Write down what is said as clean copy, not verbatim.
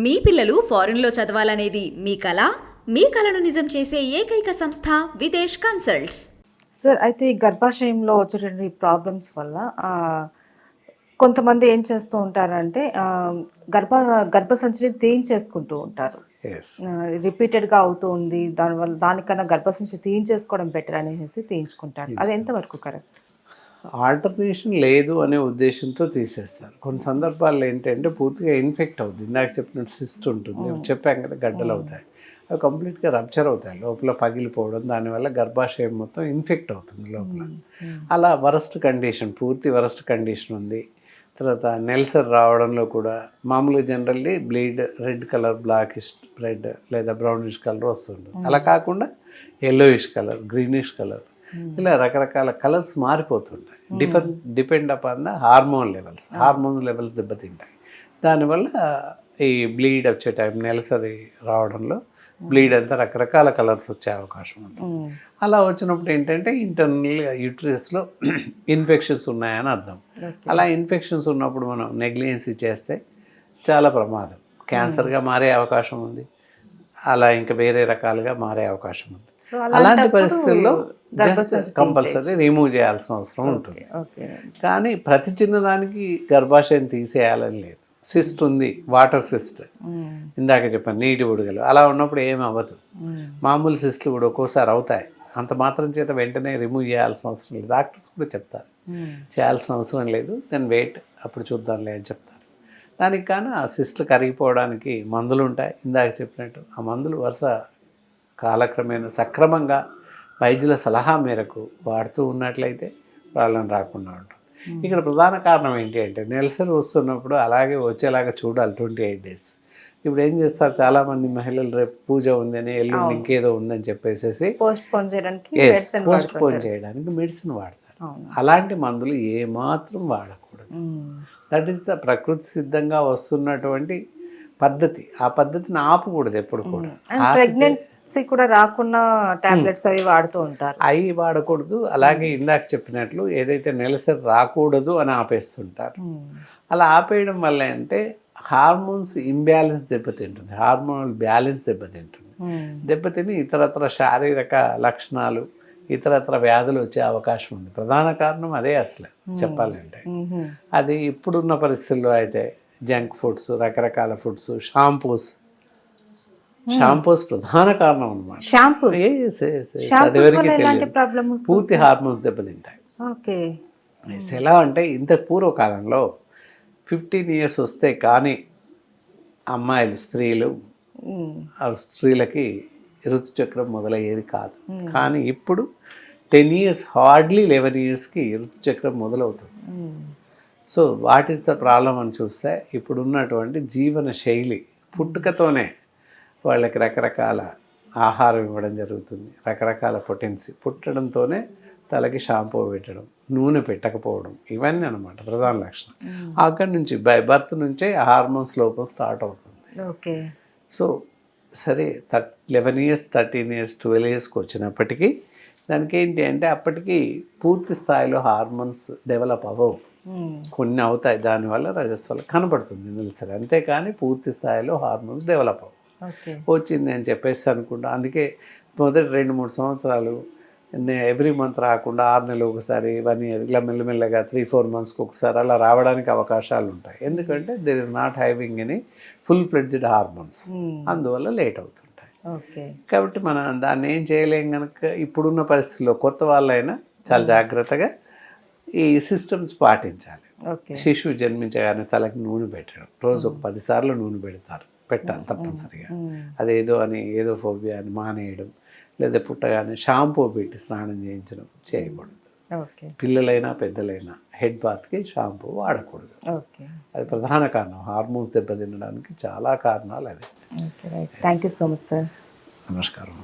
మీ పిల్లలు ఫారెన్లో చదవాలనేది మీ కల? మీ కలను నిజం చేసే ఏకైక సంస్థ విదేశ్ కన్సల్ట్స్. సార్ అయితే ఈ గర్భాశయంలో వచ్చేటువంటి ప్రాబ్లమ్స్ వల్ల కొంతమంది ఏం చేస్తూ ఉంటారంటే గర్భసంచిని తీయించేసుకుంటూ ఉంటారు. ఎస్. రిపీటెడ్గా అవుతూ ఉంది, దానివల్ల దానికన్నా గర్భసంచి తీయించేసుకోవడం బెటర్ అనేసి తీయించుకుంటారు. అది ఎంతవరకు కరెక్ట్? ఆల్టర్నేషన్ లేదు అనే ఉద్దేశంతో తీసేస్తారు. కొన్ని సందర్భాల్లో ఏంటంటే పూర్తిగా ఇన్ఫెక్ట్ అవుతుంది. ఇందాక చెప్పినట్టు సిస్ట్ ఉంటుంది, చెప్పాం కదా, గడ్డలు అవుతాయి, అవి కంప్లీట్గా రప్చర్ అవుతాయి, లోపల పగిలిపోవడం, దానివల్ల గర్భాశయం మొత్తం ఇన్ఫెక్ట్ అవుతుంది లోపల. అలా వరస్ట్ కండిషన్, పూర్తి వరస్ట్ కండిషన్ ఉంది. తర్వాత నెల్సర్ రావడంలో కూడా మామూలుగా generally bleed red colour, blackish red లేదా బ్రౌనిష్ కలర్ వస్తుంది. అలా కాకుండా ఎల్లోయిష్ కలర్, గ్రీనిష్ కలర్, ఇలా రకరకాల కలర్స్ మారిపోతుంటాయి. Depend upon the hormone levels దెబ్బతింటాయి. దానివల్ల ఈ బ్లీడ్ వచ్చే టైం, నెలసరి రావడంలో బ్లీడ్ అంతా రకరకాల కలర్స్ వచ్చే అవకాశం ఉంటుంది. అలా వచ్చినప్పుడు ఏంటంటే ఇంటర్నల్ యూట్రస్లో ఇన్ఫెక్షన్స్ ఉన్నాయని అర్థం. అలా ఇన్ఫెక్షన్స్ ఉన్నప్పుడు మనం నెగ్లిజెన్సీ చేస్తే చాలా ప్రమాదం, క్యాన్సర్గా మారే అవకాశం ఉంది, అలా ఇంకా వేరే రకాలుగా మారే అవకాశం ఉంది. అలాంటి పరిస్థితుల్లో జస్ట్ కంపల్సరీ రిమూవ్ చేయాల్సిన అవసరం ఉంటుంది. కానీ ప్రతి చిన్నదానికి గర్భాశయం తీసేయాలని లేదు. సిస్ట్ ఉంది, వాటర్ సిస్ట్, ఇందాక చెప్పాను నీటి బుడగలు, అలా ఉన్నప్పుడు ఏమి అవ్వదు. మామూలు సిస్ట్లు కూడా ఒక్కోసారి అవుతాయి, అంత మాత్రం చేత వెంటనే రిమూవ్ చేయాల్సిన అవసరం లేదు. డాక్టర్స్ కూడా చెప్తారు చేయాల్సిన అవసరం లేదు, దెన్ వెయిట్, అప్పుడు చూద్దాంలే అని చెప్తారు. దానికి కానీ ఆ సిస్ట్లు కరిగిపోవడానికి మందులు ఉంటాయి. ఇందాక చెప్పినట్టు ఆ మందులు వరుస కాలక్రమేణా సక్రమంగా వైద్యుల సలహా మేరకు వాడుతూ ఉన్నట్లయితే ప్రాబ్లం రాకుండా ఉంటుంది. ఇక్కడ ప్రధాన కారణం ఏంటి అంటే నెలసరి వస్తున్నప్పుడు అలాగే వచ్చేలాగా చూడాలి 28 days. ఇప్పుడు ఏం చేస్తారు చాలామంది మహిళలు, రేపు పూజ ఉందని, ఎల్లుండి ఇంకేదో ఉందని చెప్పేసి పోస్ట్ పోన్ చేయడానికి మెడిసిన్ వాడతారు. అలాంటి మందులు ఏమాత్రం వాడకూడదు. దట్ ఈస్ ద ప్రకృతి సిద్ధంగా వస్తున్నటువంటి పద్ధతి. ఆ పద్ధతిని ఆపకూడదు ఎప్పుడు కూడా. ప్రెగ్నెన్సీ కూడా రాకుండా టాబ్లెట్స్ అవి వాడుతూ ఉంటారు, అవి వాడకూడదు. అలాగే ఇందాక చెప్పినట్లు ఏదైతే నెలసరి రాకూడదు అని ఆపేస్తుంటారు. అలా ఆపేయడం వల్ల అంటే హార్మోన్స్ ఇంబ్యాలెన్స్ దెబ్బతింటుంది, హార్మోనల్ బ్యాలెన్స్ దెబ్బతింటుంది. దెబ్బతిని ఇతరత్ర శారీరక లక్షణాలు, ఇతరత్ర వ్యాధులు వచ్చే అవకాశం ఉంది. ప్రధాన కారణం అదే అసలు చెప్పాలంటే. అది ఇప్పుడున్న పరిస్థితుల్లో అయితే జంక్ ఫుడ్స్, రకరకాల ఫుడ్స్, షాంపూస్ ప్రధాన కారణం అనమాట. పూర్తి హార్మోన్స్ దెబ్బతింటాయి. ఎలా అంటే ఇంత పూర్వకాలంలో 15 years వస్తే కానీ అమ్మాయిలు, స్త్రీలకి ఋతుచక్రం మొదలయ్యేది కాదు. కానీ ఇప్పుడు 10 years, హార్డ్లీ 11 yearsకి ఋతుచక్రం మొదలవుతుంది. So what is the problem అని చూస్తే ఇప్పుడున్నటువంటి జీవన శైలి, పుట్టుకతోనే వాళ్ళకి రకరకాల ఆహారం ఇవ్వడం జరుగుతుంది, రకరకాల పొటెన్సీ పుట్టడంతోనే తలకి షాంపూ పెట్టడం, నూనె పెట్టకపోవడం, ఇవన్నీ అనమాట ప్రధాన లక్షణం. అక్కడి నుంచి బై బర్త్ నుంచే హార్మోన్స్ లోపం స్టార్ట్ అవుతుంది. సో సరే 11 years, 13 years, 12 yearsకి వచ్చినప్పటికీ దానికి ఏంటి అంటే అప్పటికి పూర్తి స్థాయిలో హార్మోన్స్ డెవలప్ అవ్వవు. కొన్ని అవుతాయి, దానివల్ల రజస్వల కనబడుతుంది నిలిసరి, అంతేకాని పూర్తి స్థాయిలో హార్మోన్స్ డెవలప్ అవ్వవు. వచ్చింది అని చెప్పేసి అనుకుంటా. అందుకే మొదటి 2-3 సంవత్సరాలు ఎవ్రీ మంత్ రాకుండా 6 నెలలు ఒకసారి, 1 year, ఇలా మెల్లమెల్లగా 3-4 monthsకి ఒకసారి అలా రావడానికి అవకాశాలు ఉంటాయి. ఎందుకంటే there is not having any full fledged hormones, అందువల్ల లేట్ అవుతుంటాయి. కాబట్టి మనం దాన్ని ఏం చేయలేం కనుక ఇప్పుడున్న పరిస్థితుల్లో కొత్త వాళ్ళైనా చాలా జాగ్రత్తగా ఈ సిస్టమ్స్ పాటించాలి. శిశువు జన్మించగానే తలకి నూనె పెట్టడం, రోజు ఒక 10 సార్లు నూనె పెట్టాలి తప్పనిసరిగా. అదేదో అని ఏదో ఫోబియా అని మానేయడం, లేదా పుట్టగానే షాంపూ పెట్టి స్నానం చేయించడం చేయకూడదు. పిల్లలైనా పెద్దలైనా హెడ్ బాత్కి షాంపూ వాడకూడదు. అది ప్రధాన కారణం. హార్మోన్స్ దెబ్బతినడానికి చాలా కారణాలు అవి. Thank you so much sir. నమస్కారం.